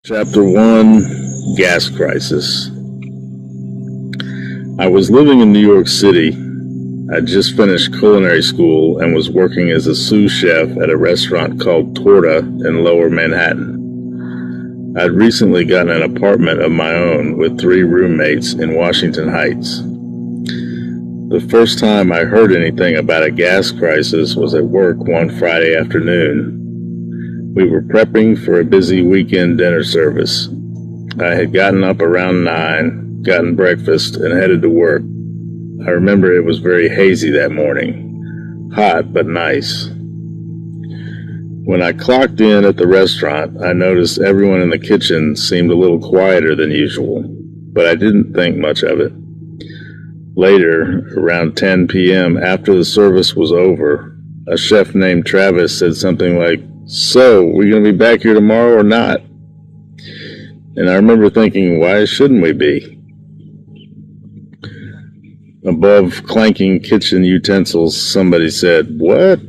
Chapter 1, Gas Crisis. I was living in New York City. I'd just finished culinary school and was working as a sous chef at a restaurant called Torta in Lower Manhattan. I'd recently gotten an apartment of my own with 3 roommates in Washington Heights. The first time I heard anything about a gas crisis was at work one Friday afternoon. We were prepping for a busy weekend dinner service. I had gotten up around 9, gotten breakfast, and headed to work. I remember it was very hazy that morning. Hot, but nice. When I clocked in at the restaurant, I noticed everyone in the kitchen seemed a little quieter than usual, but I didn't think much of it. Later, around 10 p.m., after the service was over, a chef named Travis said something like, "So, we going to be back here tomorrow or not?" And I remember thinking, why shouldn't we be? Above clanking kitchen utensils, somebody said, "What?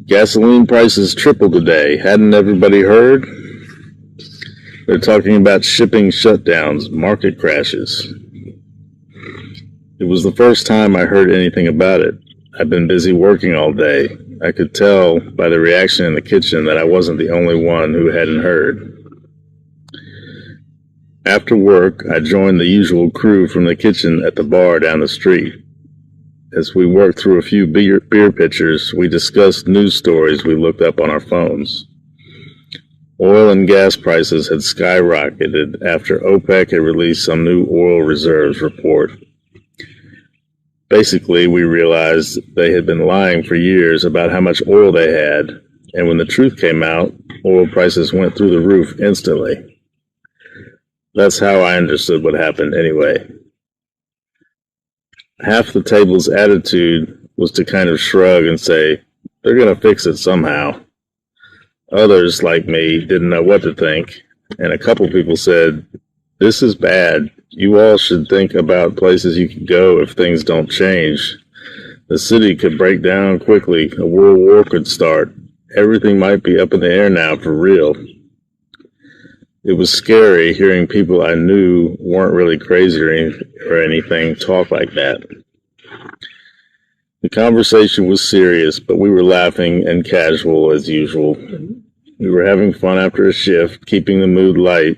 Gasoline prices tripled today. Hadn't everybody heard? They're talking about shipping shutdowns, market crashes." It was the first time I heard anything about it. I'd been busy working all day. I could tell by the reaction in the kitchen that I wasn't the only one who hadn't heard. After work, I joined the usual crew from the kitchen at the bar down the street. As we worked through a few beer pitchers, we discussed news stories we looked up on our phones. Oil and gas prices had skyrocketed after OPEC had released some new oil reserves report. Basically, we realized they had been lying for years about how much oil they had, and when the truth came out, oil prices went through the roof instantly. That's how I understood what happened anyway. Half the table's attitude was to kind of shrug and say, they're going to fix it somehow. Others, like me, didn't know what to think, and a couple people said, "This is bad. You all should think about places you could go if things don't change. The city could break down quickly. A world war could start. Everything might be up in the air now for real." It was scary hearing people I knew weren't really crazy or anything talk like that. The conversation was serious, but we were laughing and casual as usual. We were having fun after a shift, keeping the mood light.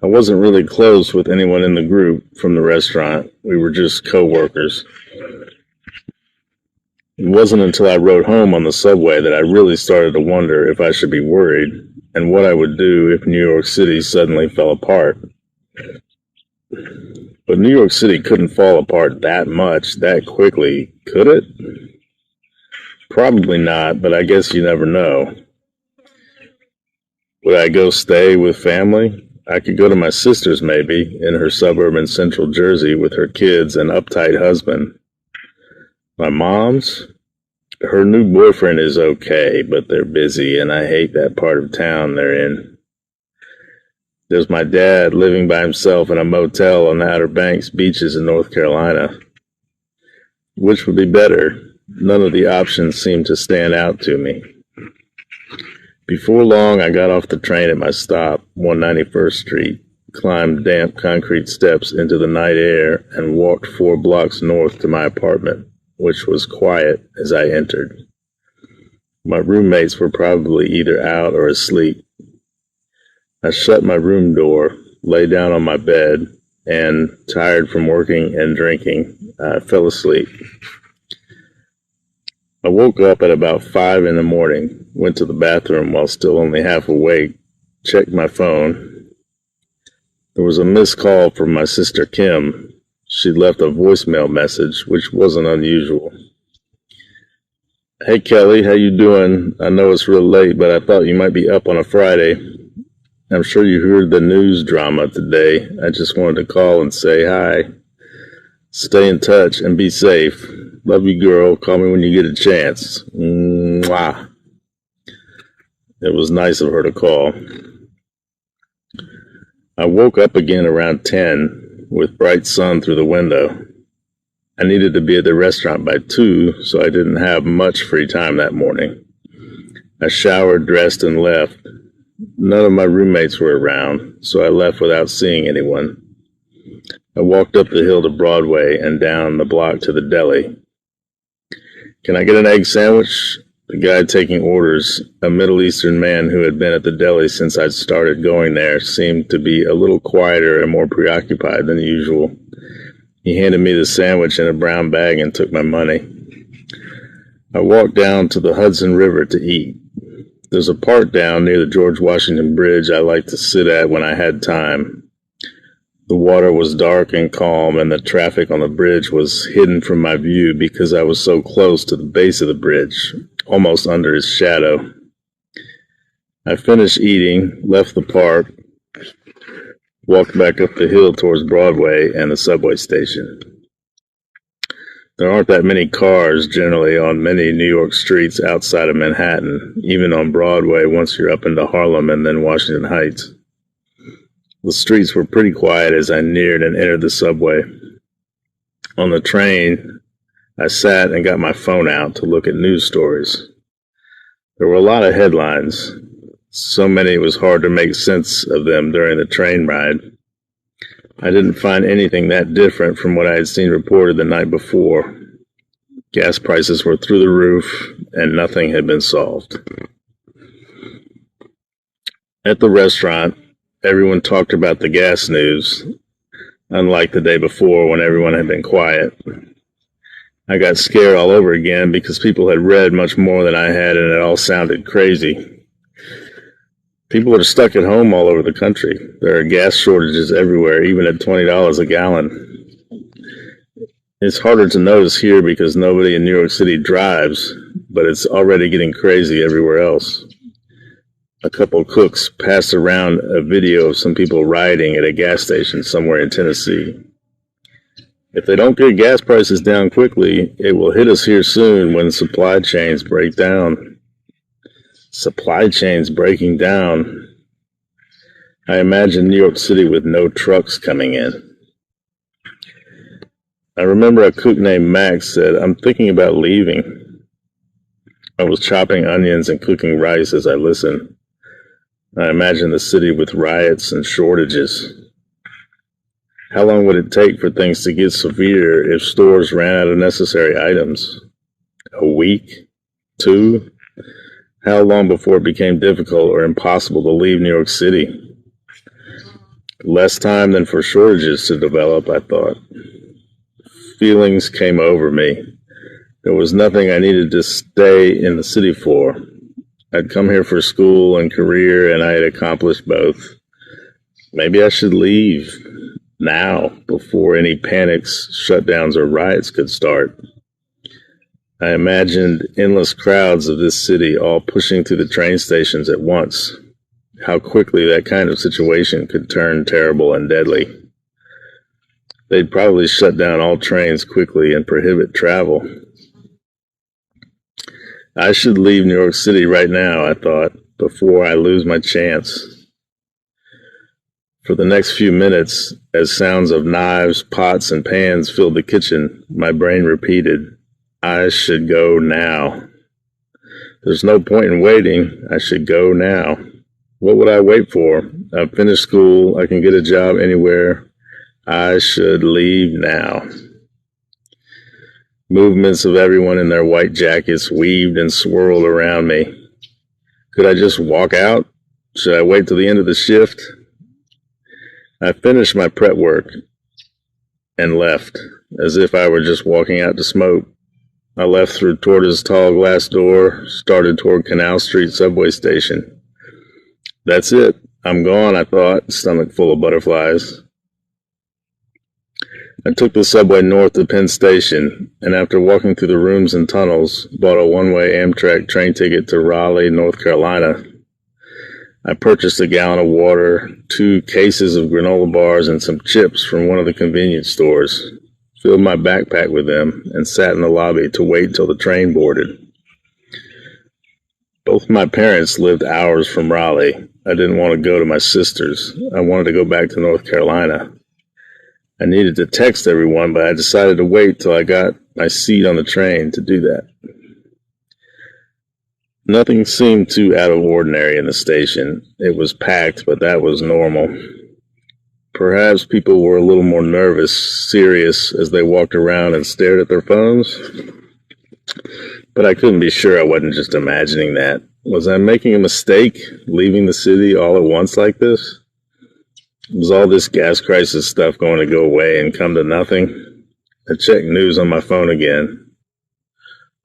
I wasn't really close with anyone in the group from the restaurant. We were just co-workers. It wasn't until I rode home on the subway that I really started to wonder if I should be worried and what I would do if New York City suddenly fell apart. But New York City couldn't fall apart that much, that quickly, could it? Probably not, but I guess you never know. Would I go stay with family? I could go to my sister's maybe, in her suburb in central Jersey with her kids and uptight husband. My mom's? Her new boyfriend is okay, but they're busy, and I hate that part of town they're in. There's my dad living by himself in a motel on the Outer Banks beaches in North Carolina. Which would be better? None of the options seemed to stand out to me. Before long, I got off the train at my stop, 191st Street, climbed damp concrete steps into the night air, and walked 4 blocks north to my apartment, which was quiet as I entered. My roommates were probably either out or asleep. I shut my room door, lay down on my bed, and, tired from working and drinking, I fell asleep. I woke up at about 5 in the morning, went to the bathroom while still only half awake, checked my phone. There was a missed call from my sister Kim. She'd left a voicemail message, which wasn't unusual. "Hey Kelly, how you doing? I know it's real late, but I thought you might be up on a Friday. I'm sure you heard the news drama today. I just wanted to call and say hi. Stay in touch and be safe. Love you, girl. Call me when you get a chance. Mwah." It was nice of her to call. I woke up again around 10 with bright sun through the window. I needed to be at the restaurant by 2, so I didn't have much free time that morning. I showered, dressed, and left. none of my roommates were around, so I left without seeing anyone. I walked up the hill to Broadway and down the block to the deli. "Can I get an egg sandwich?" The guy taking orders, a Middle Eastern man who had been at the deli since I'd started going there, seemed to be a little quieter and more preoccupied than usual. He handed me the sandwich in a brown bag and took my money. I walked down to the Hudson River to eat. There's a park down near the George Washington Bridge I liked to sit at when I had time. The water was dark and calm, and the traffic on the bridge was hidden from my view because I was so close to the base of the bridge, almost under its shadow. I finished eating, left the park, walked back up the hill towards Broadway and the subway station. There aren't that many cars generally on many New York streets outside of Manhattan, even on Broadway once you're up into Harlem and then Washington Heights. The streets were pretty quiet as I neared and entered the subway. On the train, I sat and got my phone out to look at news stories. There were a lot of headlines. So many it was hard to make sense of them during the train ride. I didn't find anything that different from what I had seen reported the night before. Gas prices were through the roof, and nothing had been solved. At the restaurant, everyone talked about the gas news, unlike the day before when everyone had been quiet. I got scared all over again because people had read much more than I had, and it all sounded crazy. People are stuck at home all over the country. There are gas shortages everywhere, even at $20 a gallon. It's harder to notice here because nobody in New York City drives, but it's already getting crazy everywhere else. A couple cooks passed around a video of some people rioting at a gas station somewhere in Tennessee. If they don't get gas prices down quickly, it will hit us here soon when supply chains break down. Supply chains breaking down. I imagine New York City with no trucks coming in. I remember a cook named Max said, "I'm thinking about leaving." I was chopping onions and cooking rice as I listened. I imagine the city with riots and shortages. How long would it take for things to get severe if stores ran out of necessary items? A week? 2? How long before it became difficult or impossible to leave New York City? Less time than for shortages to develop, I thought. Feelings came over me. There was nothing I needed to stay in the city for. I'd come here for school and career, and I had accomplished both. Maybe I should leave now, before any panics, shutdowns, or riots could start. I imagined endless crowds of this city all pushing through the train stations at once. How quickly that kind of situation could turn terrible and deadly. They'd probably shut down all trains quickly and prohibit travel. I should leave New York City right now, I thought, before I lose my chance. For the next few minutes, as sounds of knives, pots, and pans filled the kitchen, my brain repeated, "I should go now. There's no point in waiting. I should go now. What would I wait for? I've finished school. I can get a job anywhere. I should leave now." Movements of everyone in their white jackets weaved and swirled around me. Could I just walk out? Should I wait till the end of the shift? I finished my prep work and left, as if I were just walking out to smoke. I left through Torta's tall glass door, started toward Canal Street subway station. That's it. I'm gone, I thought, stomach full of butterflies. I took the subway north to Penn Station, and after walking through the rooms and tunnels, bought a one-way Amtrak train ticket to Raleigh, North Carolina. I purchased a gallon of water, 2 cases of granola bars, and some chips from one of the convenience stores, filled my backpack with them, and sat in the lobby to wait till the train boarded. Both my parents lived hours from Raleigh. I didn't want to go to my sister's. I wanted to go back to North Carolina. I needed to text everyone, but I decided to wait till I got my seat on the train to do that. Nothing seemed too out of ordinary in the station. It was packed, but that was normal. Perhaps people were a little more nervous, serious, as they walked around and stared at their phones. But I couldn't be sure I wasn't just imagining that. Was I making a mistake, leaving the city all at once like this? Was all this gas crisis stuff going to go away and come to nothing? I checked news on my phone again.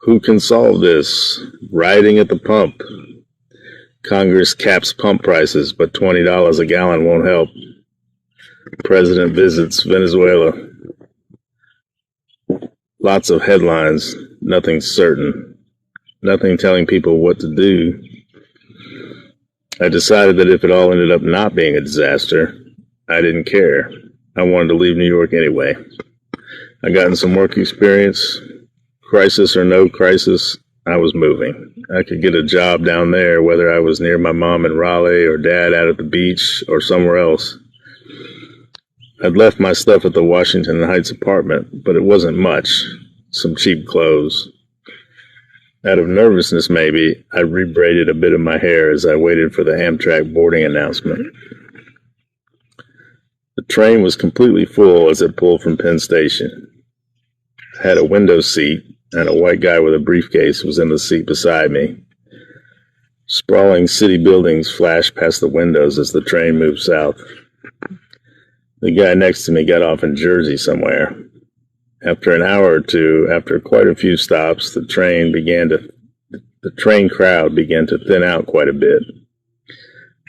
Who can solve this? Rioting at the pump. Congress caps pump prices, but $20 a gallon won't help. President visits Venezuela. Lots of headlines, nothing certain. Nothing telling people what to do. I decided that if it all ended up not being a disaster, I didn't care. I wanted to leave New York anyway. I gotten some work experience. Crisis or no crisis, I was moving. I could get a job down there, whether I was near my mom in Raleigh or dad out at the beach or somewhere else. I'd left my stuff at the Washington Heights apartment, but it wasn't much. Some cheap clothes. Out of nervousness, maybe, I rebraided a bit of my hair as I waited for the Amtrak boarding announcement. The train was completely full as it pulled from Penn Station. I had a window seat, and a white guy with a briefcase was in the seat beside me. Sprawling city buildings flashed past the windows as the train moved south. The guy next to me got off in Jersey somewhere. After an hour or two, after quite a few stops, the train crowd began to thin out quite a bit.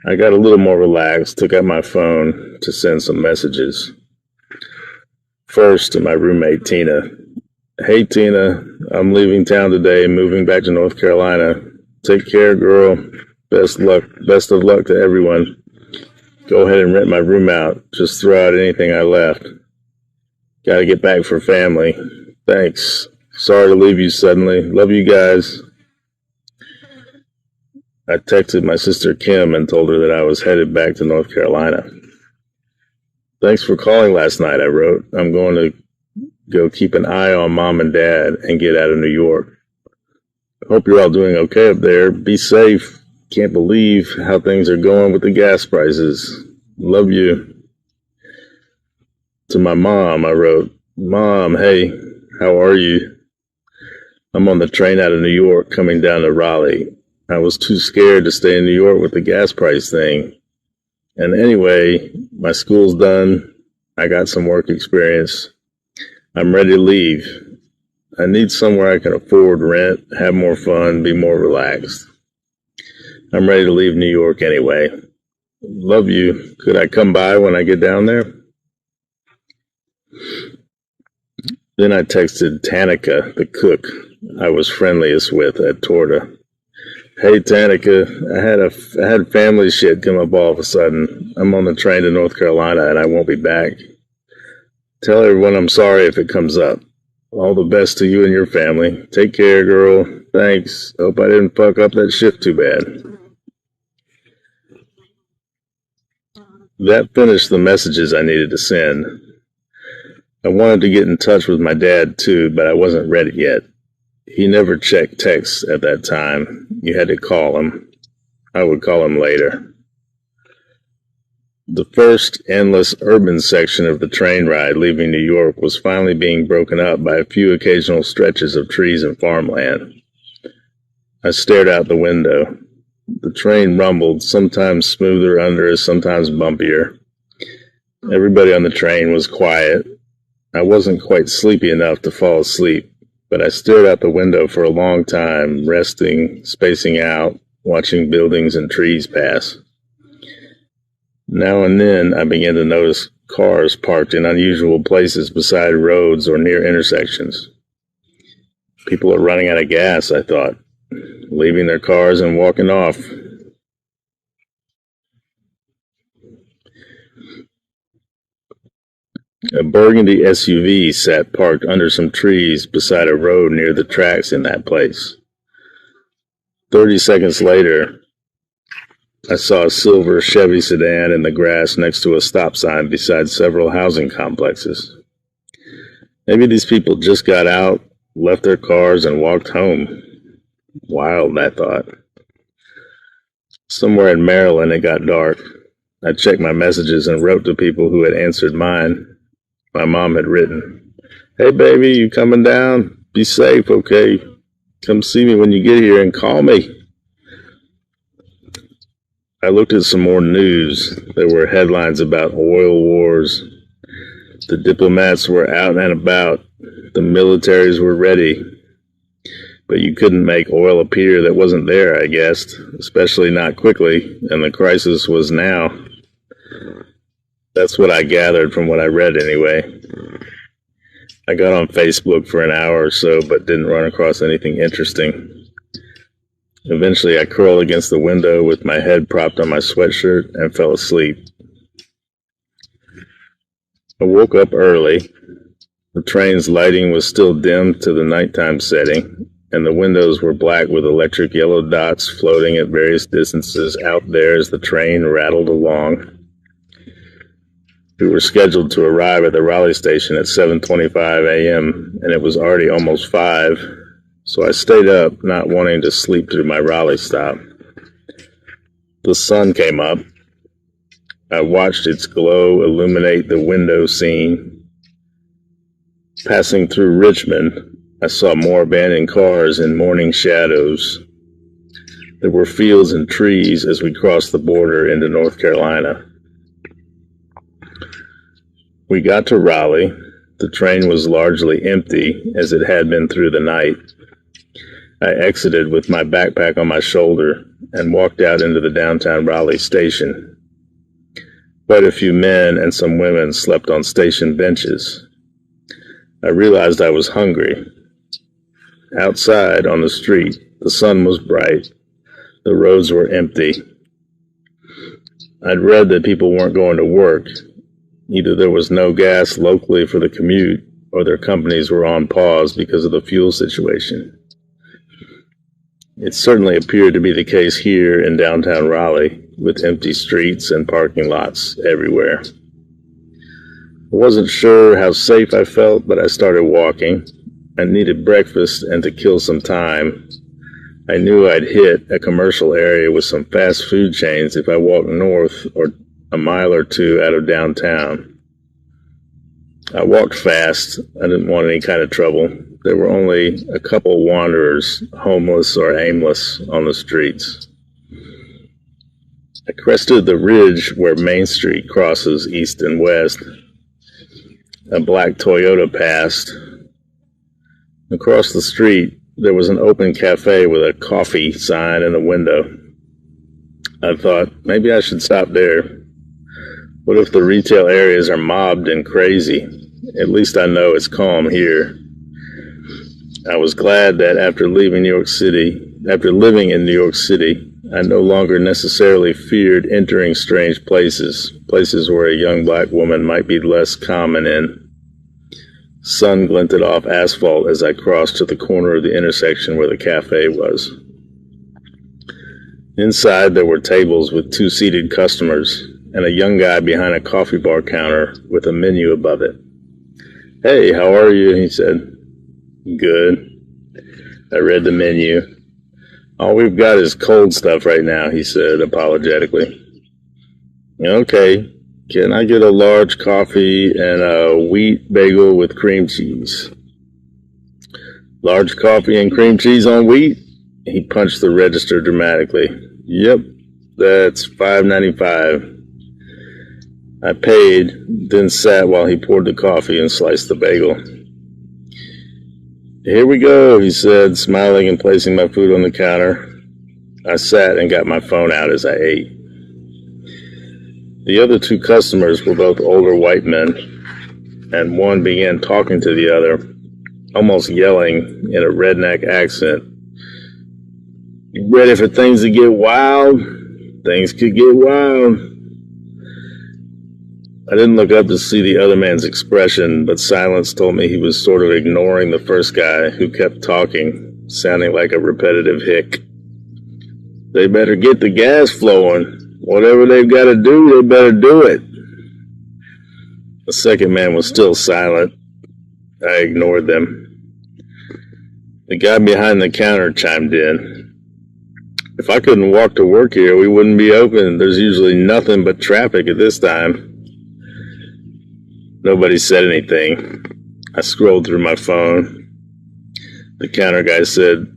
I got a little more relaxed, took out my phone to send some messages. First to my roommate, Tina. Hey, Tina, I'm leaving town today, moving back to North Carolina. Take care, girl. Best of luck to everyone. Go ahead and rent my room out. Just throw out anything I left. Gotta get back for family. Thanks. Sorry to leave you suddenly. Love you guys. I texted my sister Kim and told her that I was headed back to North Carolina. Thanks for calling last night, I wrote. I'm going to go keep an eye on mom and dad and get out of New York. Hope you're all doing okay up there. Be safe. Can't believe how things are going with the gas prices. Love you. To my mom, I wrote, Mom, hey, how are you? I'm on the train out of New York coming down to Raleigh. I was too scared to stay in New York with the gas price thing. And anyway, my school's done. I got some work experience. I'm ready to leave. I need somewhere I can afford rent, have more fun, be more relaxed. I'm ready to leave New York anyway. Love you. Could I come by when I get down there? Then I texted Tanika, the cook I was friendliest with at Torta. Hey, Tanika, I had family shit come up all of a sudden. I'm on the train to North Carolina and I won't be back. Tell everyone I'm sorry if it comes up. All the best to you and your family. Take care, girl. Thanks. Hope I didn't fuck up that shift too bad. That finished the messages I needed to send. I wanted to get in touch with my dad too, but I wasn't ready yet. He never checked texts at that time. You had to call him. I would call him later. The first endless urban section of the train ride leaving New York was finally being broken up by a few occasional stretches of trees and farmland. I stared out the window. The train rumbled, sometimes smoother under us, sometimes bumpier. Everybody on the train was quiet. I wasn't quite sleepy enough to fall asleep, but I stared out the window for a long time, resting, spacing out, watching buildings and trees pass. Now and then I began to notice cars parked in unusual places beside roads or near intersections. People are running out of gas, I thought, leaving their cars and walking off. A burgundy SUV sat parked under some trees beside a road near the tracks in that place. 30 seconds later, I saw a silver Chevy sedan in the grass next to a stop sign beside several housing complexes. Maybe these people just got out, left their cars, and walked home. Wild, I thought. Somewhere in Maryland, it got dark. I checked my messages and wrote to people who had answered mine. My mom had written, "Hey baby, you coming down? Be safe, okay? Come see me when you get here and call me." I looked at some more news. There were headlines about oil wars. The diplomats were out and about. The militaries were ready. But you couldn't make oil appear that wasn't there, I guessed, especially not quickly, and the crisis was now. That's what I gathered from what I read anyway. I got on Facebook for an hour or so, but didn't run across anything interesting. Eventually, I curled against the window with my head propped on my sweatshirt and fell asleep. I woke up early. The train's lighting was still dim to the nighttime setting, and the windows were black with electric yellow dots floating at various distances out there as the train rattled along. We were scheduled to arrive at the Raleigh station at 7:25 a.m., and it was already almost 5, so I stayed up, not wanting to sleep through my Raleigh stop. The sun came up. I watched its glow illuminate the window scene. Passing through Richmond, I saw more abandoned cars in morning shadows. There were fields and trees as we crossed the border into North Carolina. We got to Raleigh. The train was largely empty, as it had been through the night. I exited with my backpack on my shoulder and walked out into the downtown Raleigh station. Quite a few men and some women slept on station benches. I realized I was hungry. Outside on the street, the sun was bright. The roads were empty. I'd read that people weren't going to work. Either there was no gas locally for the commute, or their companies were on pause because of the fuel situation. It certainly appeared to be the case here in downtown Raleigh, with empty streets and parking lots everywhere. I wasn't sure how safe I felt, but I started walking. I needed breakfast and to kill some time. I knew I'd hit a commercial area with some fast food chains if I walked north or a mile or two out of downtown. I walked fast. I didn't want any kind of trouble. There were only a couple wanderers, homeless or aimless, on the streets. I crested the ridge where Main Street crosses east and west. A black Toyota passed. Across the street, there was an open cafe with a coffee sign in the window. I thought, maybe I should stop there. What if the retail areas are mobbed and crazy? At least I know it's calm here. I was glad that after living in New York City, I no longer necessarily feared entering strange places where a young black woman might be less common in. Sun glinted off asphalt as I crossed to the corner of the intersection where the cafe was. Inside, there were tables with 2 seated customers and a young guy behind a coffee bar counter with a menu above it. "Hey, how are you?" he said. "Good." I read the menu. "All we've got is cold stuff right now," he said apologetically. "Okay, can I get a large coffee and a wheat bagel with cream cheese?" "Large coffee and cream cheese on wheat?" He punched the register dramatically. "Yep, that's $5.95. I paid, then sat while he poured the coffee and sliced the bagel. "Here we go," he said, smiling and placing my food on the counter. I sat and got my phone out as I ate. The other 2 customers were both older white men, and one began talking to the other, almost yelling in a redneck accent. "You ready for things to get wild? Things could get wild." I didn't look up to see the other man's expression, but silence told me he was sort of ignoring the first guy, who kept talking, sounding like a repetitive hic. "They better get the gas flowing. Whatever they've got to do, they better do it." The second man was still silent. I ignored them. The guy behind the counter chimed in. If I couldn't walk to work here, we wouldn't be open. There's usually nothing but traffic at this time. Nobody said anything. I scrolled through my phone. The counter guy said,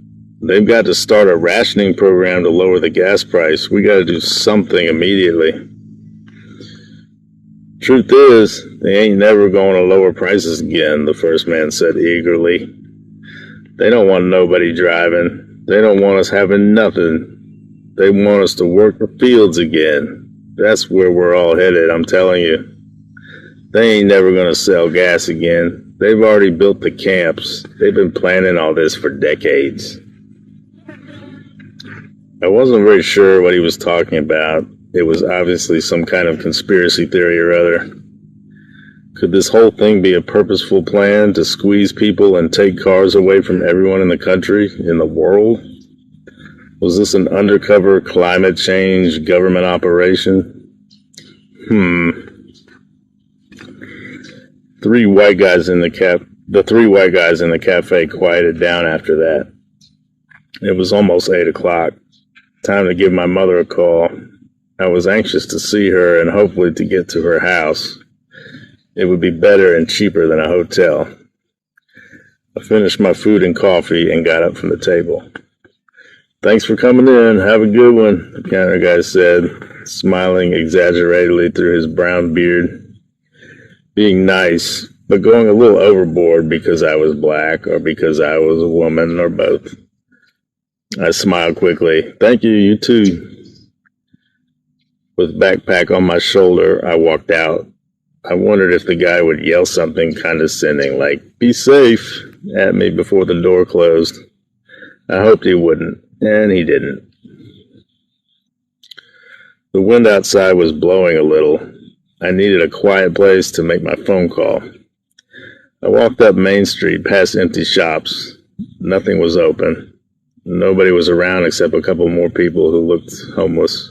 "They've got to start a rationing program to lower the gas price. We got to do something immediately." "Truth is, they ain't never going to lower prices again," the first man said eagerly. "They don't want nobody driving. They don't want us having nothing. They want us to work the fields again. That's where we're all headed, I'm telling you. They ain't never going to sell gas again. They've already built the camps. They've been planning all this for decades." I wasn't very sure what he was talking about. It was obviously some kind of conspiracy theory or other. Could this whole thing be a purposeful plan to squeeze people and take cars away from everyone in the country, in the world? Was this an undercover climate change government operation? The three white guys in the cafe quieted down after that. It was almost 8 o'clock. Time to give my mother a call. I was anxious to see her and hopefully to get to her house. It would be better and cheaper than a hotel. I finished my food and coffee and got up from the table. "Thanks for coming in. Have a good one," the counter guy said, smiling exaggeratedly through his brown beard. Being nice, but going a little overboard because I was black or because I was a woman or both. I smiled quickly. "Thank you, you too." With backpack on my shoulder, I walked out. I wondered if the guy would yell something condescending like, "Be safe," at me before the door closed. I hoped he wouldn't, and he didn't. The wind outside was blowing a little. I needed a quiet place to make my phone call. I walked up Main Street past empty shops. Nothing was open. Nobody was around except a couple more people who looked homeless.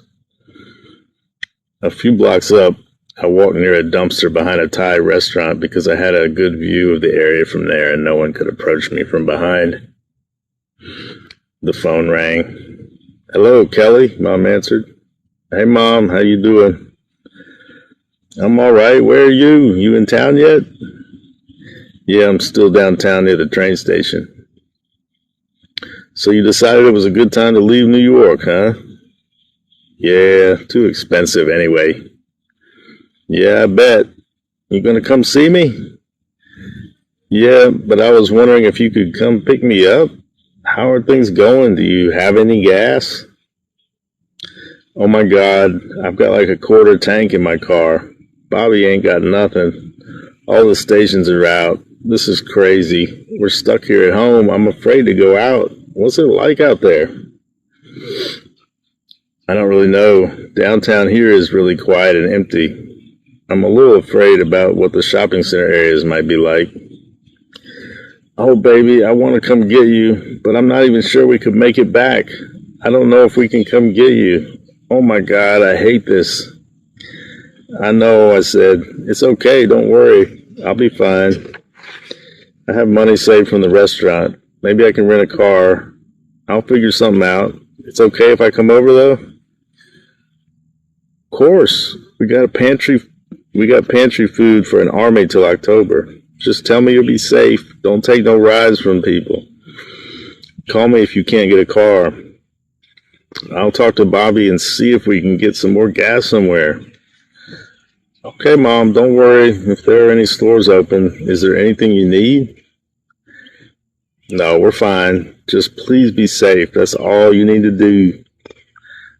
A few blocks up, I walked near a dumpster behind a Thai restaurant because I had a good view of the area from there and no one could approach me from behind. The phone rang. "Hello, Kelly," Mom answered. "Hey, Mom, how you doing?" "I'm all right. Where are you? You in town yet?" "Yeah, I'm still downtown near the train station." "So you decided it was a good time to leave New York, huh?" "Yeah, too expensive anyway." "Yeah, I bet. You gonna come see me?" "Yeah, but I was wondering if you could come pick me up. How are things going? Do you have any gas?" "Oh my God, I've got like a quarter tank in my car. Bobby ain't got nothing. All the stations are out. This is crazy. We're stuck here at home. I'm afraid to go out. What's it like out there?" "I don't really know. Downtown here is really quiet and empty. I'm a little afraid about what the shopping center areas might be like." "Oh, baby, I want to come get you, but I'm not even sure we could make it back. I don't know if we can come get you. Oh my God, I hate this." "I know," I said. "It's okay, don't worry. I'll be fine. I have money saved from the restaurant. Maybe I can rent a car. I'll figure something out. It's okay if I come over, though?" "Of course. We got pantry food for an army till October. Just tell me you'll be safe. Don't take no rides from people. Call me if you can't get a car. I'll talk to Bobby and see if we can get some more gas somewhere." "Okay, Mom, don't worry if there are any stores open. Is there anything you need?" "No, we're fine. Just please be safe. That's all you need to do."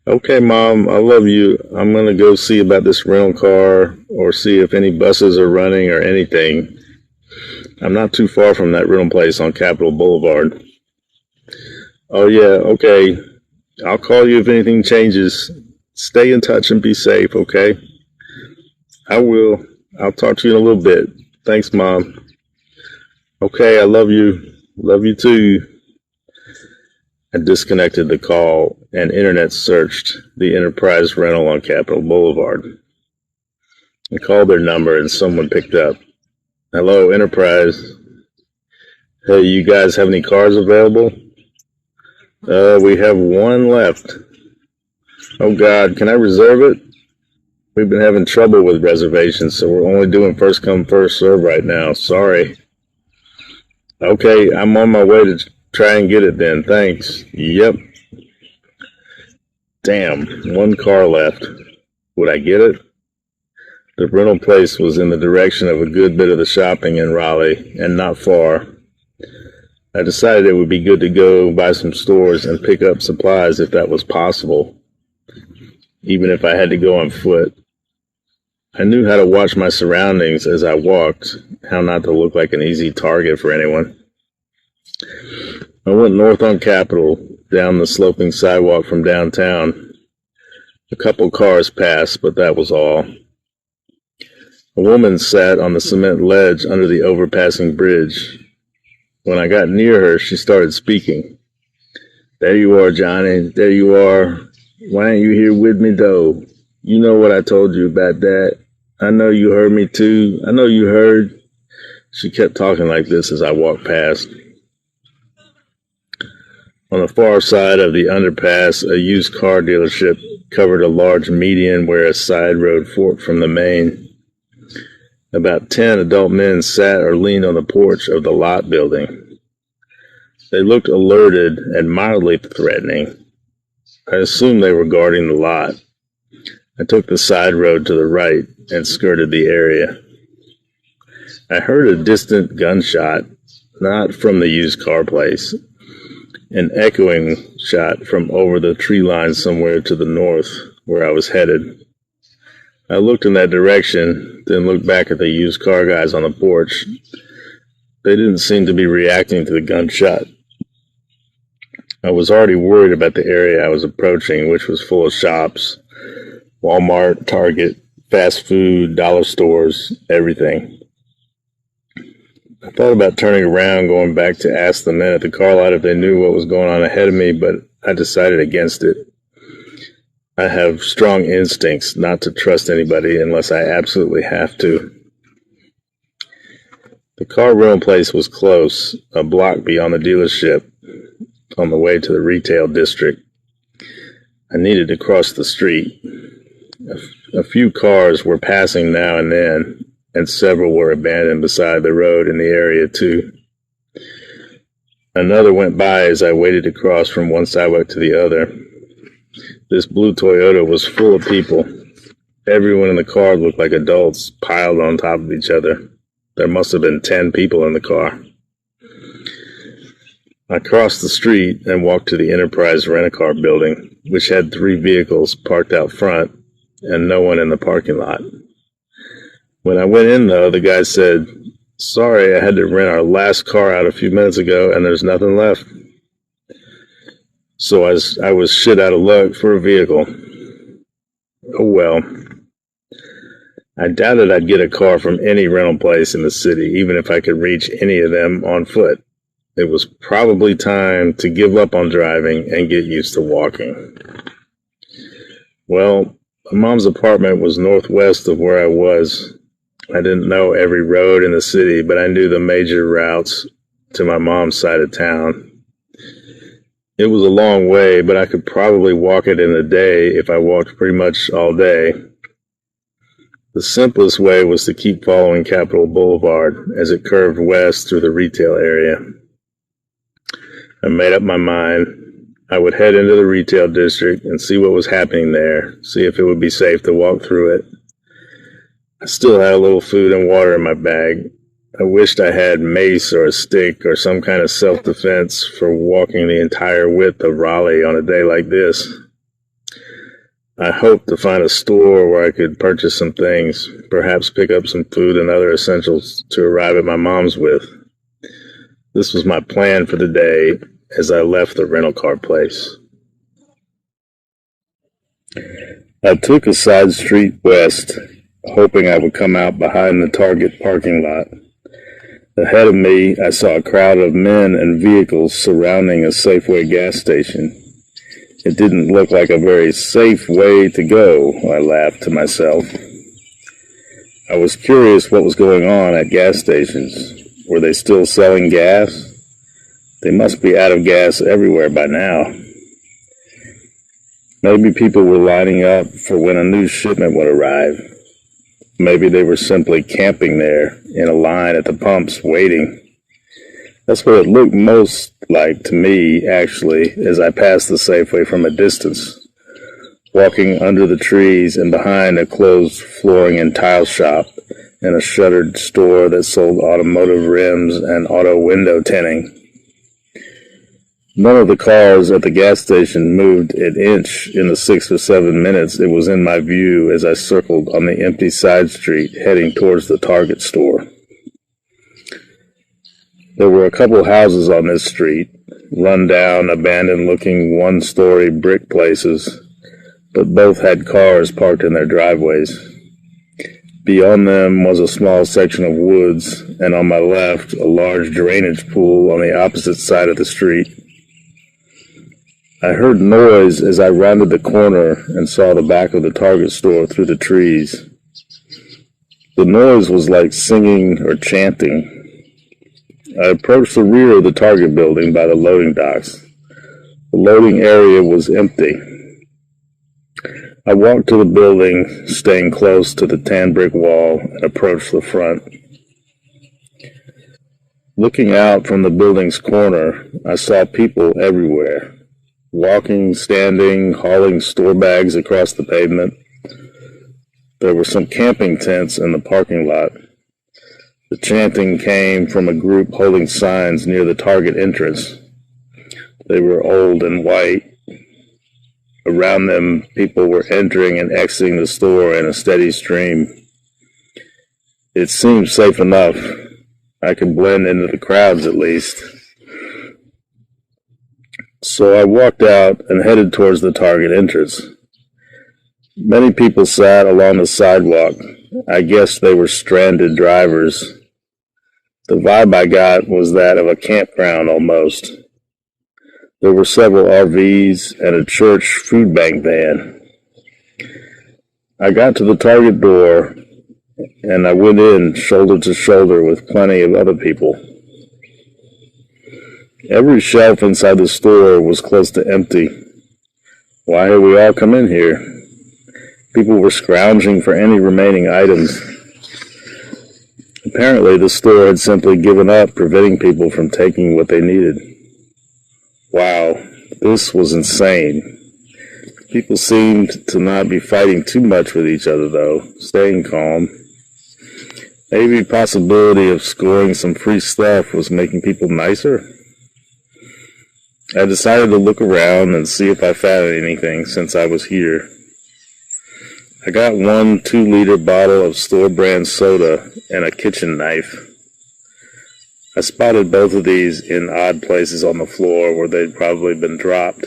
"Okay, Mom, I love you. I'm going to go see about this rental car or see if any buses are running or anything. I'm not too far from that rental place on Capitol Boulevard." "Oh, yeah, okay. I'll call you if anything changes. Stay in touch and be safe, okay?" "I will. I'll talk to you in a little bit. Thanks, Mom." "Okay, I love you. Love you too." I disconnected the call and internet searched the Enterprise rental on Capitol Boulevard. I called their number and someone picked up. "Hello, Enterprise. Hey, you guys have any cars available?" We have one left. Oh God, can I reserve it? We've been having trouble with reservations, so we're only doing first come, first serve right now. Sorry. Okay, I'm on my way to try and get it then. Thanks. Yep. Damn, one car left. Would I get it? The rental place was in the direction of a good bit of the shopping in Raleigh, and not far. I decided it would be good to go by some stores and pick up supplies if that was possible, even if I had to go on foot. I knew how to watch my surroundings as I walked, how not to look like an easy target for anyone. I went north on Capitol, down the sloping sidewalk from downtown. A couple cars passed, but that was all. A woman sat on the cement ledge under the overpassing bridge. When I got near her, she started speaking. "There you are, Johnny. There you are. Why ain't you here with me, though? You know what I told you about that. I know you heard me, too. I know you heard." She kept talking like this as I walked past. On the far side of the underpass, a used car dealership covered a large median where a side road forked from the main. About 10 adult men sat or leaned on the porch of the lot building. They looked alerted and mildly threatening. I assumed they were guarding the lot. I took the side road to the right and skirted the area. I heard a distant gunshot, not from the used car place, an echoing shot from over the tree line somewhere to the north where I was headed. I looked in that direction, then looked back at the used car guys on the porch. They didn't seem to be reacting to the gunshot. I was already worried about the area I was approaching, which was full of shops, Walmart, Target, fast food, dollar stores, everything. I thought about turning around, going back to ask the men at the car lot if they knew what was going on ahead of me, but I decided against it. I have strong instincts not to trust anybody unless I absolutely have to. The car rental place was close, a block beyond the dealership, on the way to the retail district. I needed to cross the street. A few cars were passing now and then, and several were abandoned beside the road in the area too. Another went by as I waited to cross from one sidewalk to the other. This blue Toyota was full of people. Everyone in the car looked like adults piled on top of each other. There must have been 10 people in the car. I crossed the street and walked to the Enterprise rent-a-car building, which had 3 vehicles parked out front and no one in the parking lot. When I went in, though, the guy said, "Sorry, I had to rent our last car out a few minutes ago and there's nothing left." So I was shit out of luck for a vehicle. Oh well. I doubted I'd get a car from any rental place in the city, even if I could reach any of them on foot. It was probably time to give up on driving and get used to walking. Well, my mom's apartment was northwest of where I was. I didn't know every road in the city, but I knew the major routes to my mom's side of town. It was a long way, but I could probably walk it in a day if I walked pretty much all day. The simplest way was to keep following Capitol Boulevard as it curved west through the retail area. I made up my mind. I would head into the retail district and see what was happening there, see if it would be safe to walk through it. I still had a little food and water in my bag. I wished I had mace or a stick or some kind of self-defense for walking the entire width of Raleigh on a day like this. I hoped to find a store where I could purchase some things, perhaps pick up some food and other essentials to arrive at my mom's with. This was my plan for the day as I left the rental car place. I took a side street west, hoping I would come out behind the Target parking lot. Ahead of me, I saw a crowd of men and vehicles surrounding a Safeway gas station. It didn't look like a very safe way to go, I laughed to myself. I was curious what was going on at gas stations. Were they still selling gas? They must be out of gas everywhere by now. Maybe people were lining up for when a new shipment would arrive. Maybe they were simply camping there in a line at the pumps waiting. That's what it looked most like to me, actually, as I passed the Safeway from a distance, walking under the trees and behind a closed flooring and tile shop and a shuttered store that sold automotive rims and auto window tinting. None of the cars at the gas station moved an inch in the 6 or 7 minutes it was in my view as I circled on the empty side street heading towards the Target store. There were a couple houses on this street, run-down, abandoned-looking one-story brick places, but both had cars parked in their driveways. Beyond them was a small section of woods, and on my left, a large drainage pool on the opposite side of the street. I heard noise as I rounded the corner and saw the back of the Target store through the trees. The noise was like singing or chanting. I approached the rear of the Target building by the loading docks. The loading area was empty. I walked to the building, staying close to the tan brick wall, and approached the front. Looking out from the building's corner, I saw people everywhere, walking, standing, hauling store bags across the pavement. There were some camping tents in the parking lot. The chanting came from a group holding signs near the Target entrance. They were old and white. Around them, people were entering and exiting the store in a steady stream. It seemed safe enough. I could blend into the crowds at least. So I walked out and headed towards the Target entrance. Many people sat along the sidewalk. I guess they were stranded drivers. The vibe I got was that of a campground almost. There were several RVs and a church food bank van. I got to the Target door and I went in shoulder to shoulder with plenty of other people. Every shelf inside the store was close to empty. Why had we all come in here? People were scrounging for any remaining items. Apparently, the store had simply given up preventing people from taking what they needed. Wow, this was insane. People seemed to not be fighting too much with each other, though, staying calm. Maybe the possibility of scoring some free stuff was making people nicer. I decided to look around and see if I found anything since I was here. I got 1 2-liter bottle of store-brand soda and a kitchen knife. I spotted both of these in odd places on the floor where they'd probably been dropped.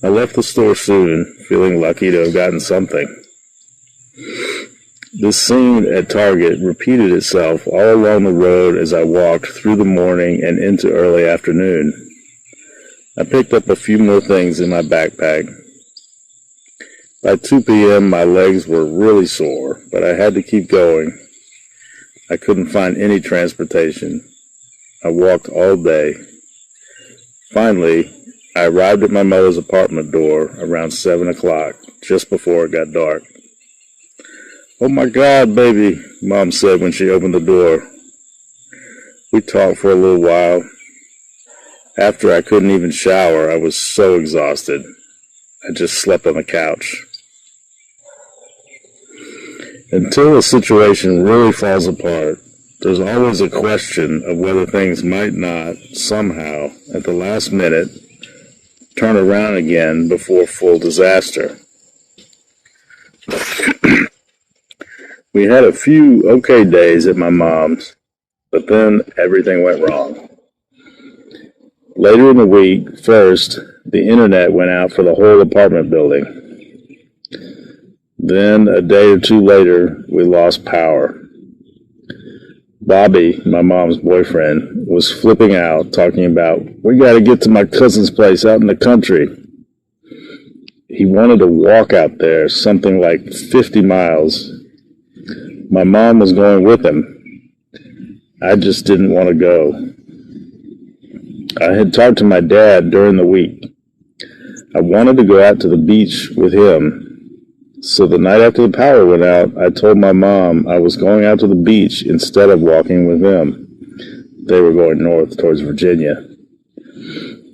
I left the store soon, feeling lucky to have gotten something. This scene at Target repeated itself all along the road as I walked through the morning and into early afternoon. I picked up a few more things in my backpack. By 2 p.m., my legs were really sore, but I had to keep going. I couldn't find any transportation. I walked all day. Finally, I arrived at my mother's apartment door around 7 o'clock, just before it got dark. "Oh my God, baby," Mom said when she opened the door. We talked for a little while. After I couldn't even shower, I was so exhausted. I just slept on the couch. Until a situation really falls apart, there's always a question of whether things might not, somehow, at the last minute, turn around again before full disaster. We had a few okay days at my mom's, but then everything went wrong. Later in the week, first, the internet went out for the whole apartment building. Then, a day or two later, we lost power. Bobby, my mom's boyfriend, was flipping out, talking about, "We gotta get to my cousin's place out in the country." He wanted to walk out there, something like 50 miles. My mom was going with him. I just didn't want to go. I had talked to my dad during the week. I wanted to go out to the beach with him. So the night after the power went out, I told my mom I was going out to the beach instead of walking with them. They were going north towards Virginia.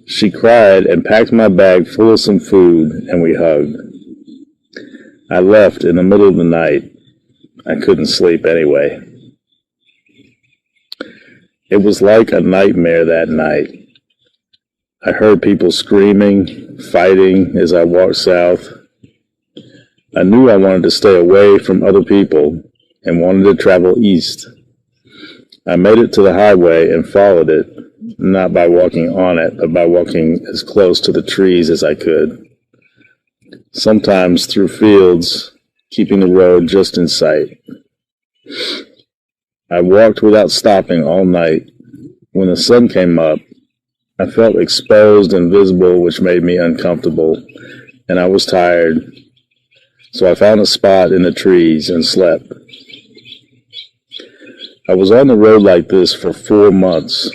She cried and packed my bag full of some food, and we hugged. I left in the middle of the night. I couldn't sleep anyway. It was like a nightmare that night. I heard people screaming, fighting as I walked south. I knew I wanted to stay away from other people and wanted to travel east. I made it to the highway and followed it, not by walking on it, but by walking as close to the trees as I could. Sometimes through fields, keeping the road just in sight. I walked without stopping all night. When the sun came up, I felt exposed and visible, which made me uncomfortable, and I was tired, so I found a spot in the trees and slept. I was on the road like this for 4 months.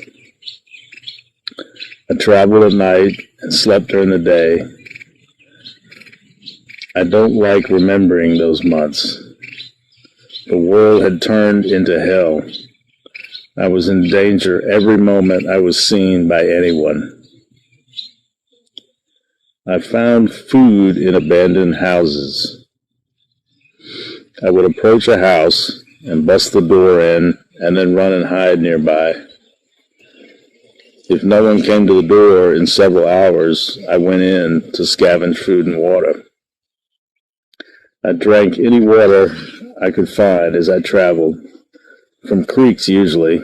I traveled at night and slept during the day. I don't like remembering those months. The world had turned into hell. I was in danger every moment I was seen by anyone. I found food in abandoned houses. I would approach a house and bust the door in and then run and hide nearby. If no one came to the door in several hours, I went in to scavenge food and water. I drank any water I could find as I traveled, from creeks usually,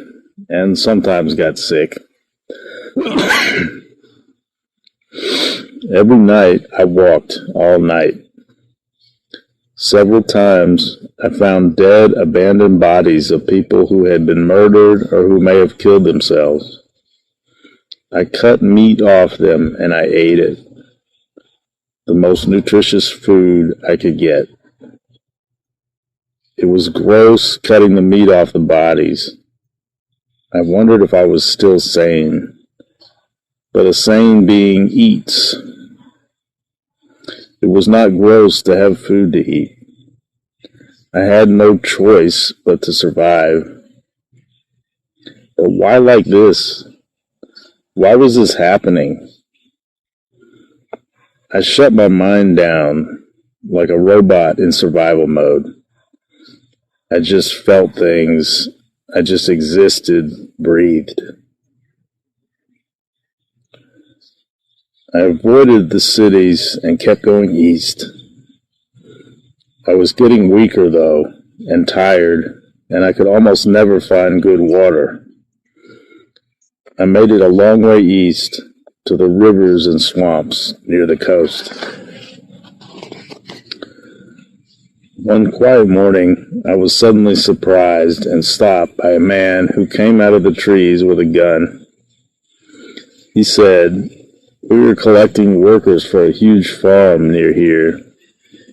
and sometimes got sick. Every night I walked all night. Several times I found dead, abandoned bodies of people who had been murdered or who may have killed themselves. I cut meat off them and I ate it, the most nutritious food I could get. It was gross cutting the meat off the bodies. I wondered if I was still sane, but a sane being eats. It was not gross to have food to eat. I had no choice but to survive. But why like this? Why was this happening? I shut my mind down like a robot in survival mode. I just felt things. I just existed, breathed. I avoided the cities and kept going east. I was getting weaker, though, and tired, and I could almost never find good water. I made it a long way east to the rivers and swamps near the coast. One quiet morning, I was suddenly surprised and stopped by a man who came out of the trees with a gun. He said, "We were collecting workers for a huge farm near here.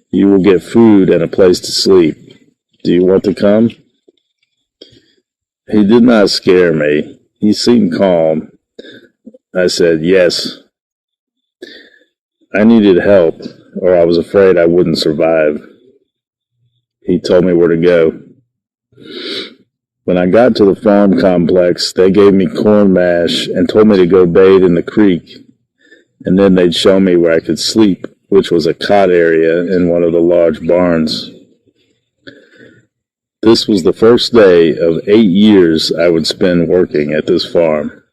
You will get food and a place to sleep. Do you want to come?" He did not scare me. He seemed calm. I said, "Yes." I needed help, or I was afraid I wouldn't survive. He told me where to go. When I got to the farm complex, they gave me corn mash and told me to go bathe in the creek, and then they'd show me where I could sleep, which was a cot area in one of the large barns. This was the first day of 8 years I would spend working at this farm.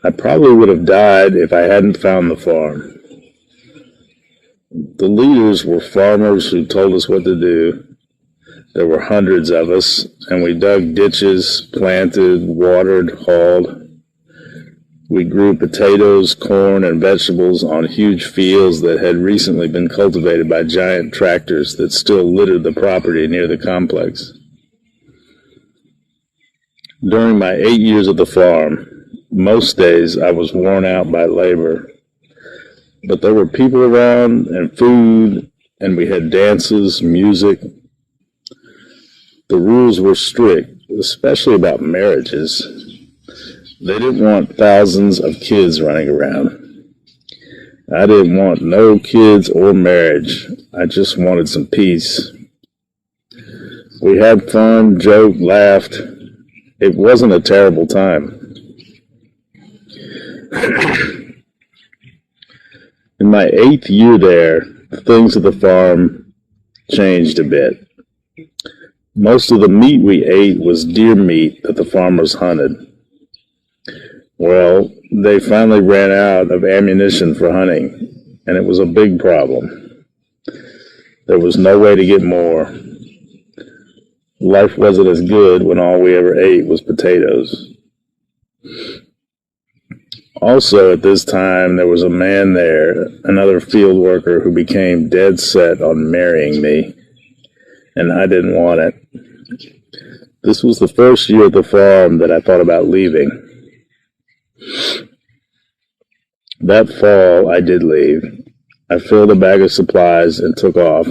I probably would have died if I hadn't found the farm. The leaders were farmers who told us what to do. There were hundreds of us, and we dug ditches, planted, watered, hauled. We grew potatoes, corn, and vegetables on huge fields that had recently been cultivated by giant tractors that still littered the property near the complex. During my 8 years at the farm, most days I was worn out by labor. But there were people around and food, and we had dances, music. The rules were strict, especially about marriages. They didn't want thousands of kids running around. I didn't want no kids or marriage. I just wanted some peace. We had fun, joked, laughed. It wasn't a terrible time. In my 8th year there, things at the farm changed a bit. Most of the meat we ate was deer meat that the farmers hunted. Well, they finally ran out of ammunition for hunting, and it was a big problem. There was no way to get more. Life wasn't as good when all we ever ate was potatoes. Also, at this time, there was a man there, another field worker, who became dead set on marrying me, and I didn't want it. This was the first year at the farm that I thought about leaving. That fall, I did leave. I filled a bag of supplies and took off.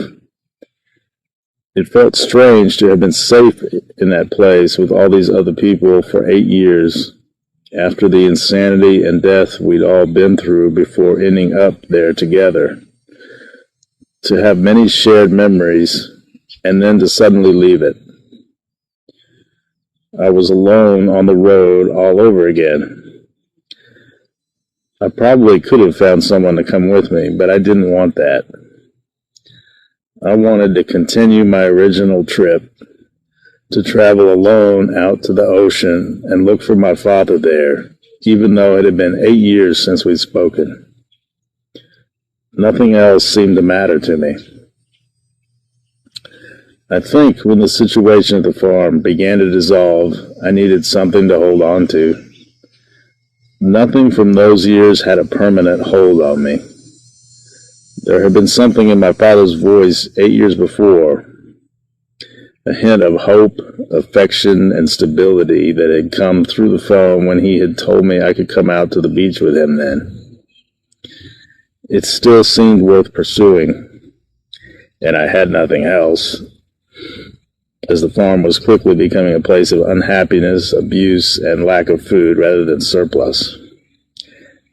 It felt strange to have been safe in that place with all these other people for 8 years, after the insanity and death we'd all been through before ending up there together. To have many shared memories, and then to suddenly leave it. I was alone on the road all over again. I probably could have found someone to come with me, but I didn't want that. I wanted to continue my original trip, to travel alone out to the ocean and look for my father there, even though it had been 8 years since we'd spoken. Nothing else seemed to matter to me. I think when the situation at the farm began to dissolve, I needed something to hold on to. Nothing from those years had a permanent hold on me. There had been something in my father's voice 8 years before, a hint of hope, affection, and stability that had come through the phone when he had told me I could come out to the beach with him then. It still seemed worth pursuing, and I had nothing else, as the farm was quickly becoming a place of unhappiness, abuse, and lack of food rather than surplus.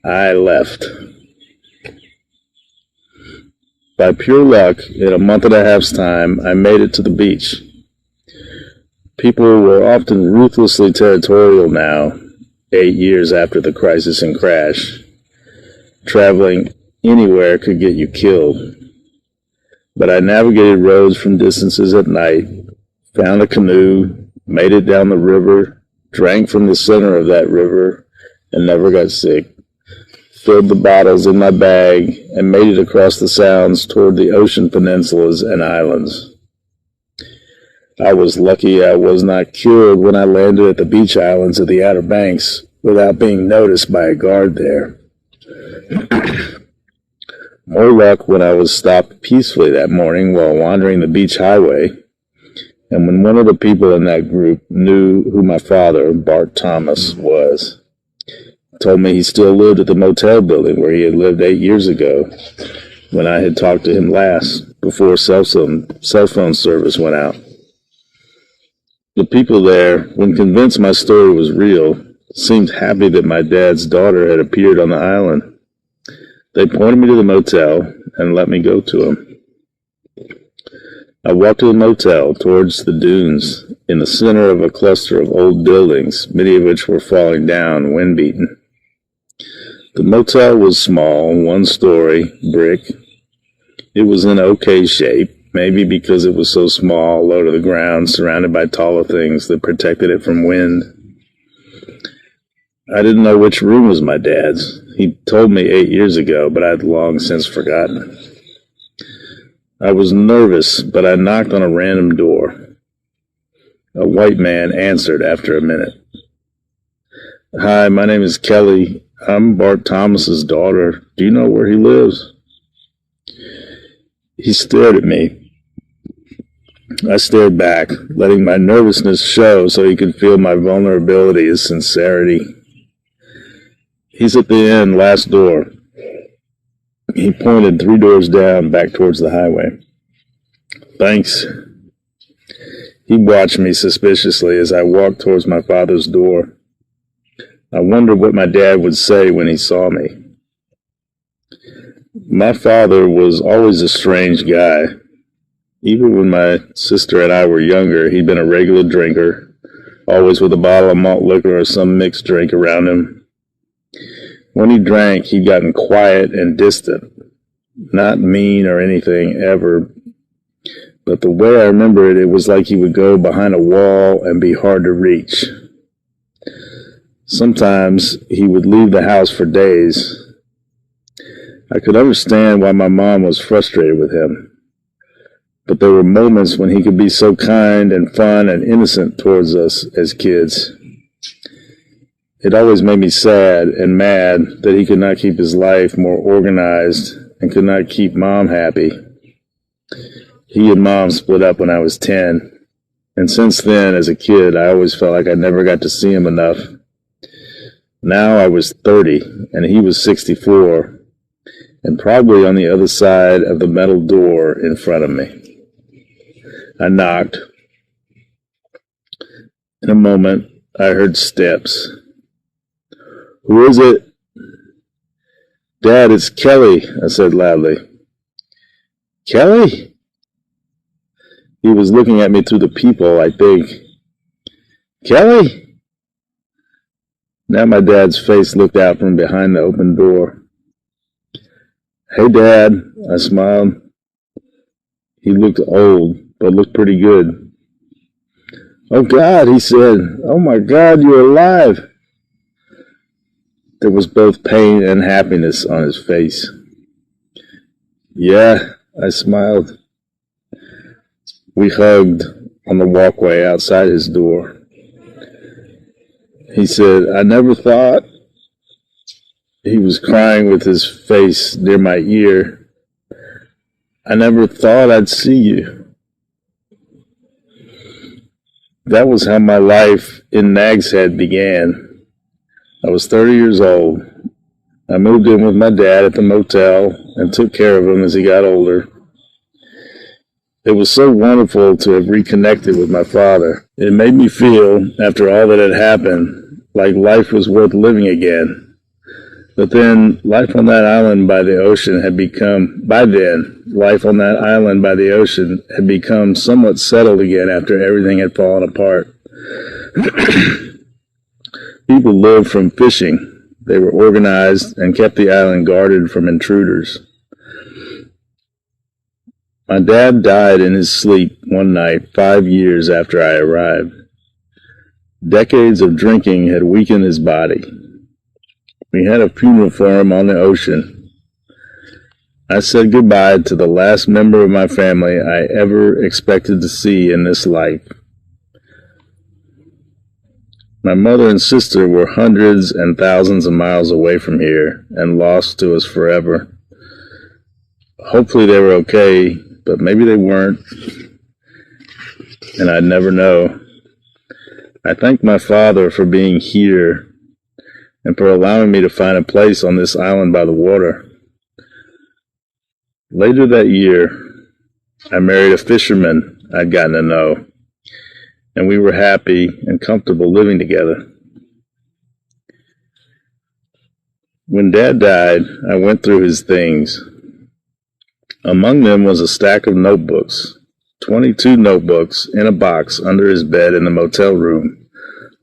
I left. By pure luck, in a month and a half's time, I made it to the beach. People were often ruthlessly territorial now, 8 years after the crisis and crash. Traveling anywhere could get you killed. But I navigated roads from distances at night, found a canoe, made it down the river, drank from the center of that river, and never got sick. Filled the bottles in my bag, and made it across the sounds toward the ocean peninsulas and islands. I was lucky I was not killed when I landed at the beach islands of the Outer Banks without being noticed by a guard there. More luck when I was stopped peacefully that morning while wandering the beach highway, and when one of the people in that group knew who my father, Bart Thomas, was. Told me he still lived at the motel building where he had lived 8 years ago, when I had talked to him last, before cell phone service went out. The people there, when convinced my story was real, seemed happy that my dad's daughter had appeared on the island. They pointed me to the motel and let me go to him. I walked to the motel towards the dunes in the center of a cluster of old buildings, many of which were falling down, wind-beaten. The motel was small, 1-story, brick. It was in okay shape, maybe because it was so small, low to the ground, surrounded by taller things that protected it from wind. I didn't know which room was my dad's. He told me 8 years ago, but I'd long since forgotten. I was nervous, but I knocked on a random door. A white man answered after a minute. "Hi, my name is Kelly. I'm Bart Thomas's daughter. Do you know where he lives?" He stared at me. I stared back, letting my nervousness show so he could feel my vulnerability as sincerity. "He's at the end, last door." He pointed 3 doors down, back towards the highway. "Thanks." He watched me suspiciously as I walked towards my father's door. I wondered what my dad would say when he saw me. My father was always a strange guy. Even when my sister and I were younger, he'd been a regular drinker, always with a bottle of malt liquor or some mixed drink around him. When he drank, he'd gotten quiet and distant. Not mean or anything, ever. But the way I remember it, it was like he would go behind a wall and be hard to reach. Sometimes he would leave the house for days. I could understand why my mom was frustrated with him. But there were moments when he could be so kind and fun and innocent towards us as kids. It always made me sad and mad that he could not keep his life more organized and could not keep Mom happy. He and Mom split up when I was 10, and since then, as a kid, I always felt like I never got to see him enough. Now I was 30, and he was 64, and probably on the other side of the metal door in front of me. I knocked. In a moment, I heard steps. "Who is it?" "Dad, it's Kelly," I said loudly. "Kelly?" He was looking at me through the peephole, I think. "Kelly?" Now my dad's face looked out from behind the open door. "Hey, Dad," I smiled. He looked old, but looked pretty good. "Oh, God," he said. "Oh, my God, you're alive." There was both pain and happiness on his face. "Yeah," I smiled. We hugged on the walkway outside his door. He said, "I never thought." He was crying with his face near my ear. "I never thought I'd see you." That was how my life in Nag's Head began. I was 30 years old. I moved in with my dad at the motel and took care of him as he got older. It was so wonderful to have reconnected with my father. It made me feel, after all that had happened, like life was worth living again. But then, life on that island by the ocean had become somewhat settled again after everything had fallen apart. People lived from fishing. They were organized and kept the island guarded from intruders. My dad died in his sleep one night 5 years after I arrived. Decades of drinking had weakened his body. We had a funeral for him on the ocean. I said goodbye to the last member of my family I ever expected to see in this life. My mother and sister were hundreds and thousands of miles away from here and lost to us forever. Hopefully they were okay, but maybe they weren't, and I'd never know. I thank my father for being here and for allowing me to find a place on this island by the water. Later that year, I married a fisherman I'd gotten to know, and we were happy and comfortable living together. When Dad died, I went through his things. Among them was a stack of notebooks, 22 notebooks in a box under his bed in the motel room,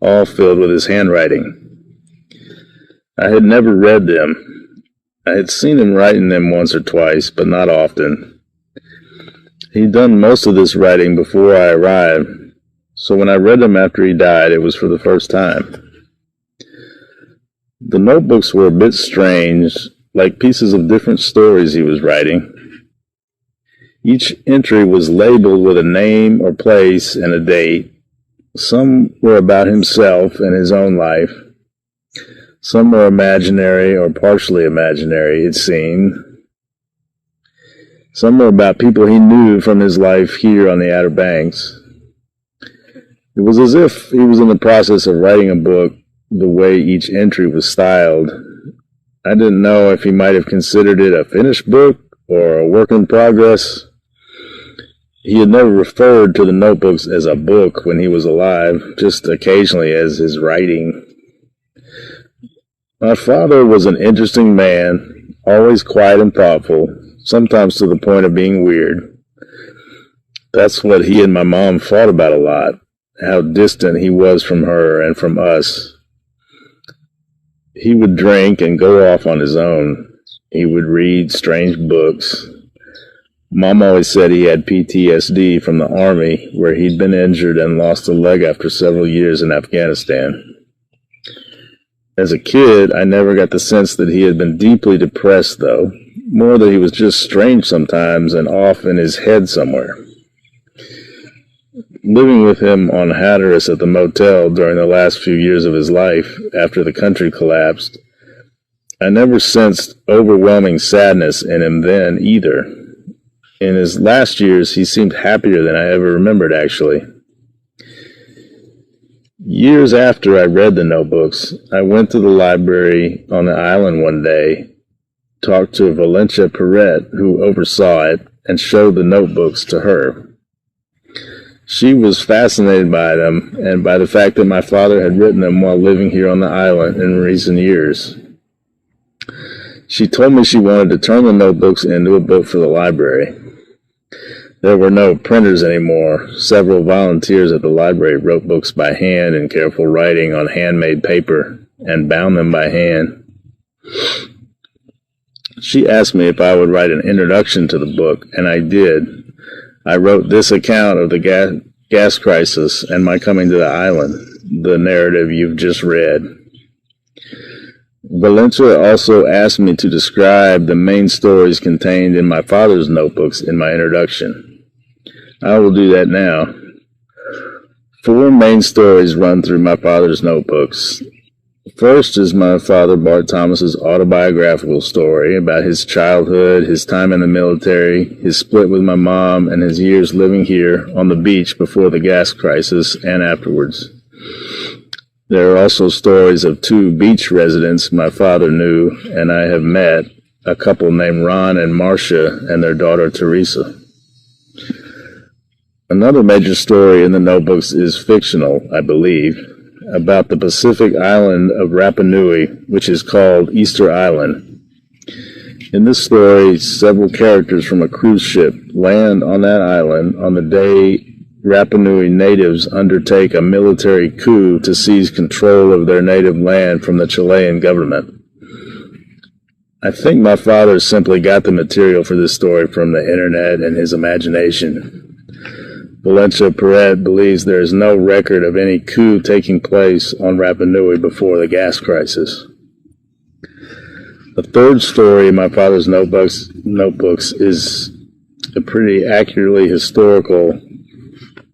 all filled with his handwriting. I had never read them. I had seen him writing them once or twice, but not often. He'd done most of this writing before I arrived, so when I read them after he died, it was for the first time. The notebooks were a bit strange, like pieces of different stories he was writing. Each entry was labeled with a name or place and a date. Some were about himself and his own life. Some were imaginary or partially imaginary, it seemed. Some were about people he knew from his life here on the Outer Banks. It was as if he was in the process of writing a book the way each entry was styled. I didn't know if he might have considered it a finished book or a work in progress. He had never referred to the notebooks as a book when he was alive, just occasionally as his writing. My father was an interesting man, always quiet and thoughtful, sometimes to the point of being weird. That's what he and my mom fought about a lot, how distant he was from her and from us. He would drink and go off on his own. He would read strange books. Mom always said he had PTSD from the army, where he'd been injured and lost a leg after several years in Afghanistan. As a kid, I never got the sense that he had been deeply depressed, though, more that he was just strange sometimes and off in his head somewhere. Living with him on Hatteras at the motel during the last few years of his life, after the country collapsed, I never sensed overwhelming sadness in him then either. In his last years, he seemed happier than I ever remembered, actually. Years after I read the notebooks, I went to the library on the island one day, talked to Valencia Perret, who oversaw it, and showed the notebooks to her. She was fascinated by them and by the fact that my father had written them while living here on the island in recent years. She told me she wanted to turn the notebooks into a book for the library. There were no printers anymore. Several volunteers at the library wrote books by hand in careful writing on handmade paper and bound them by hand. She asked me if I would write an introduction to the book, and I did. I wrote this account of the gas crisis and my coming to the island, the narrative you've just read. Valencia also asked me to describe the main stories contained in my father's notebooks in my introduction. I will do that now. 4 main stories run through my father's notebooks. First is my father, Bart Thomas's autobiographical story about his childhood, his time in the military, his split with my mom, and his years living here on the beach before the gas crisis and afterwards. There are also stories of 2 beach residents my father knew and I have met, a couple named Ron and Marcia and their daughter Teresa. Another major story in the notebooks is fictional, I believe, about the Pacific island of Rapa Nui, which is called Easter Island. In this story, several characters from a cruise ship land on that island on the day Rapa Nui natives undertake a military coup to seize control of their native land from the Chilean government. I think my father simply got the material for this story from the internet and his imagination. Valencia Perret believes there is no record of any coup taking place on Rapa Nui before the gas crisis. The third story in my father's notebooks is a pretty accurately historical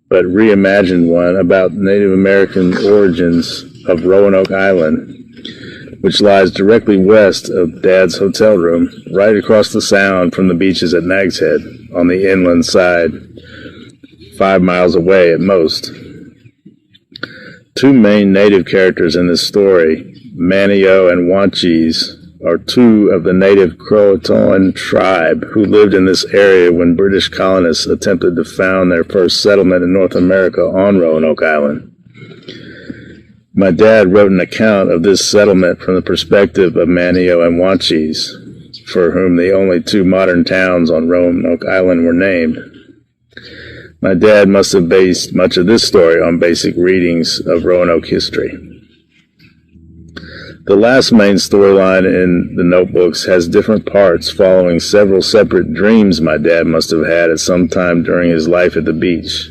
but reimagined one about Native American origins of Roanoke Island, which lies directly west of Dad's hotel room, right across the sound from the beaches at Nag's Head, on the inland side, 5 miles away at most. 2 main native characters in this story, Manio and Wanchese, are 2 of the native Croatoan tribe who lived in this area when British colonists attempted to found their first settlement in North America on Roanoke Island. My dad wrote an account of this settlement from the perspective of Manio and Wanchese, for whom the only 2 modern towns on Roanoke Island were named. My dad must have based much of this story on basic readings of Roanoke history. The last main storyline in the notebooks has different parts following several separate dreams my dad must have had at some time during his life at the beach.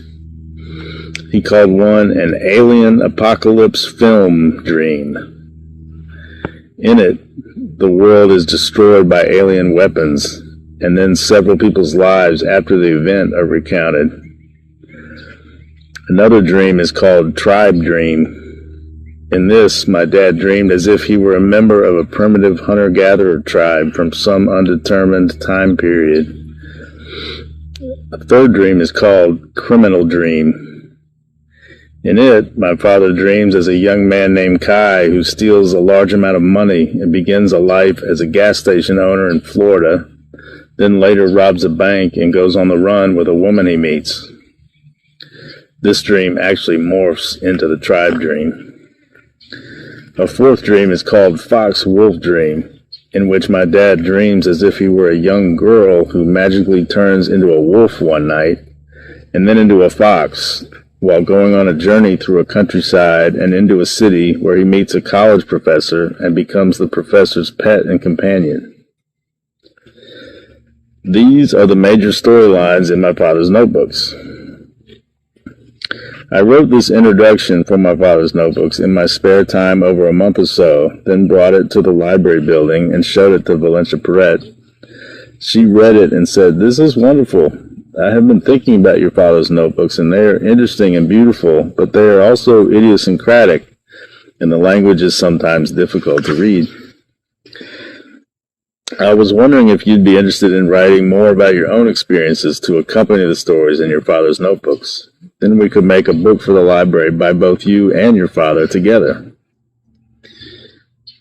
He called one an alien apocalypse film dream. In it, the world is destroyed by alien weapons, and then several people's lives after the event are recounted. Another dream is called Tribe Dream. In this, my dad dreamed as if he were a member of a primitive hunter-gatherer tribe from some undetermined time period. A third dream is called Criminal Dream. In it, my father dreams as a young man named Kai who steals a large amount of money and begins a life as a gas station owner in Florida, then later robs a bank and goes on the run with a woman he meets. This dream actually morphs into the tribe dream. A fourth dream is called Fox-Wolf Dream, in which my dad dreams as if he were a young girl who magically turns into a wolf one night and then into a fox while going on a journey through a countryside and into a city where he meets a college professor and becomes the professor's pet and companion. These are the major storylines in my father's notebooks. I wrote this introduction for my father's notebooks in my spare time over a month or so, then brought it to the library building and showed it to Valencia Perret. She read it and said, "This is wonderful. I have been thinking about your father's notebooks, and they are interesting and beautiful, but they are also idiosyncratic, and the language is sometimes difficult to read. I was wondering if you'd be interested in writing more about your own experiences to accompany the stories in your father's notebooks. Then we could make a book for the library by both you and your father together."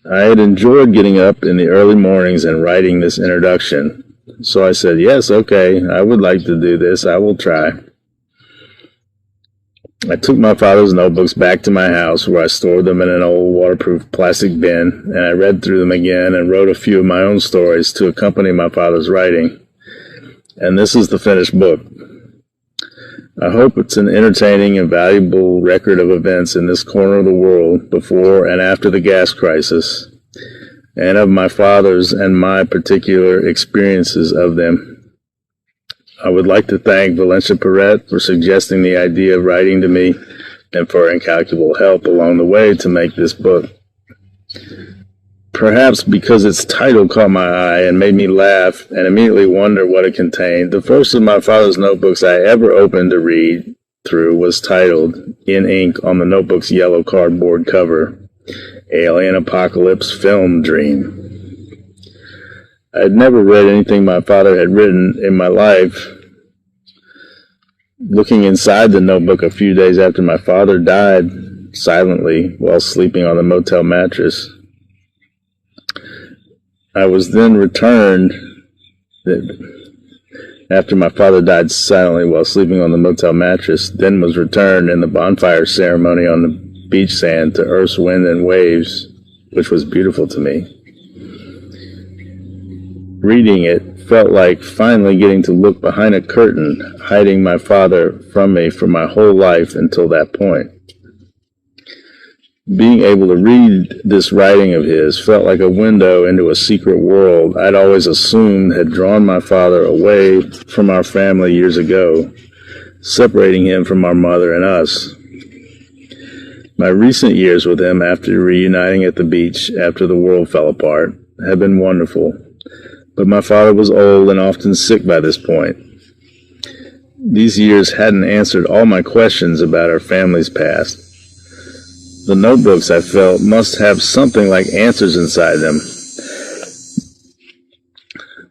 I had enjoyed getting up in the early mornings and writing this introduction, so I said, "Yes, okay, I would like to do this. I will try." I took my father's notebooks back to my house, where I stored them in an old waterproof plastic bin, and I read through them again and wrote a few of my own stories to accompany my father's writing. And this is the finished book. I hope it's an entertaining and valuable record of events in this corner of the world before and after the gas crisis, and of my father's and my particular experiences of them. I would like to thank Valencia Perret for suggesting the idea of writing to me and for incalculable help along the way to make this book. Perhaps because its title caught my eye and made me laugh and immediately wonder what it contained, the first of my father's notebooks I ever opened to read through was titled, in ink on the notebook's yellow cardboard cover, "Alien Apocalypse Film Dream." I had never read anything my father had written in my life. Looking inside the notebook a few days after my father died silently while sleeping on the motel mattress, I was then returned, after my father died silently while sleeping on the motel mattress, then was returned in the bonfire ceremony on the beach sand to earth's wind and waves, which was beautiful to me. Reading it felt like finally getting to look behind a curtain, hiding my father from me for my whole life until that point. Being able to read this writing of his felt like a window into a secret world I'd always assumed had drawn my father away from our family years ago, separating him from our mother and us. My recent years with him after reuniting at the beach after the world fell apart have been wonderful. But my father was old and often sick by this point. These years hadn't answered all my questions about our family's past. The notebooks, I felt, must have something like answers inside them.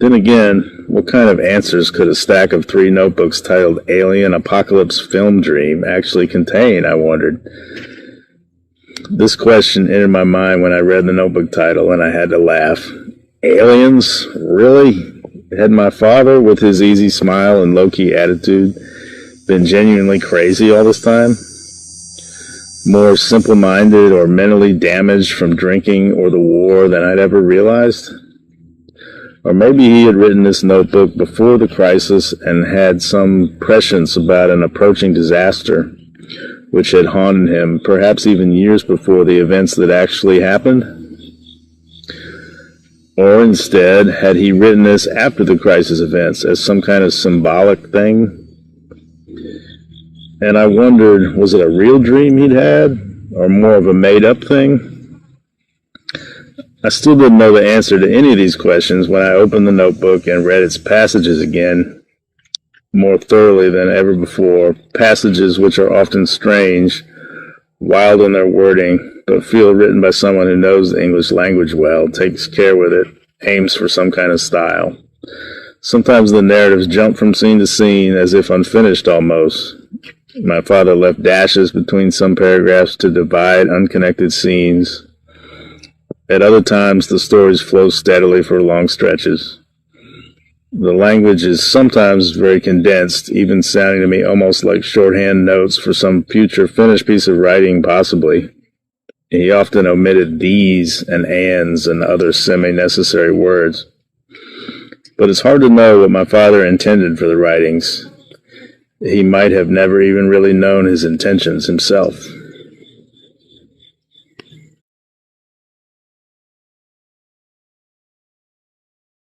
Then again, what kind of answers could a stack of 3 notebooks titled Alien Apocalypse Film Dream actually contain, I wondered. This question entered my mind when I read the notebook title, and I had to laugh. Aliens? Really? Had my father, with his easy smile and low-key attitude, been genuinely crazy all this time? More simple-minded or mentally damaged from drinking or the war than I'd ever realized? Or maybe he had written this notebook before the crisis and had some prescience about an approaching disaster, which had haunted him, perhaps even years before the events that actually happened? Or instead, had he written this after the crisis events as some kind of symbolic thing? And I wondered, was it a real dream he'd had, or more of a made-up thing? I still didn't know the answer to any of these questions when I opened the notebook and read its passages again, more thoroughly than ever before, passages which are often strange, wild in their wording, but feel written by someone who knows the English language well, takes care with it, aims for some kind of style. Sometimes the narratives jump from scene to scene as if unfinished almost. My father left dashes between some paragraphs to divide unconnected scenes. At other times, the stories flow steadily for long stretches. The language is sometimes very condensed, even sounding to me almost like shorthand notes for some future finished piece of writing, possibly. He often omitted these and ands and other semi-necessary words. But it's hard to know what my father intended for the writings. He might have never even really known his intentions himself.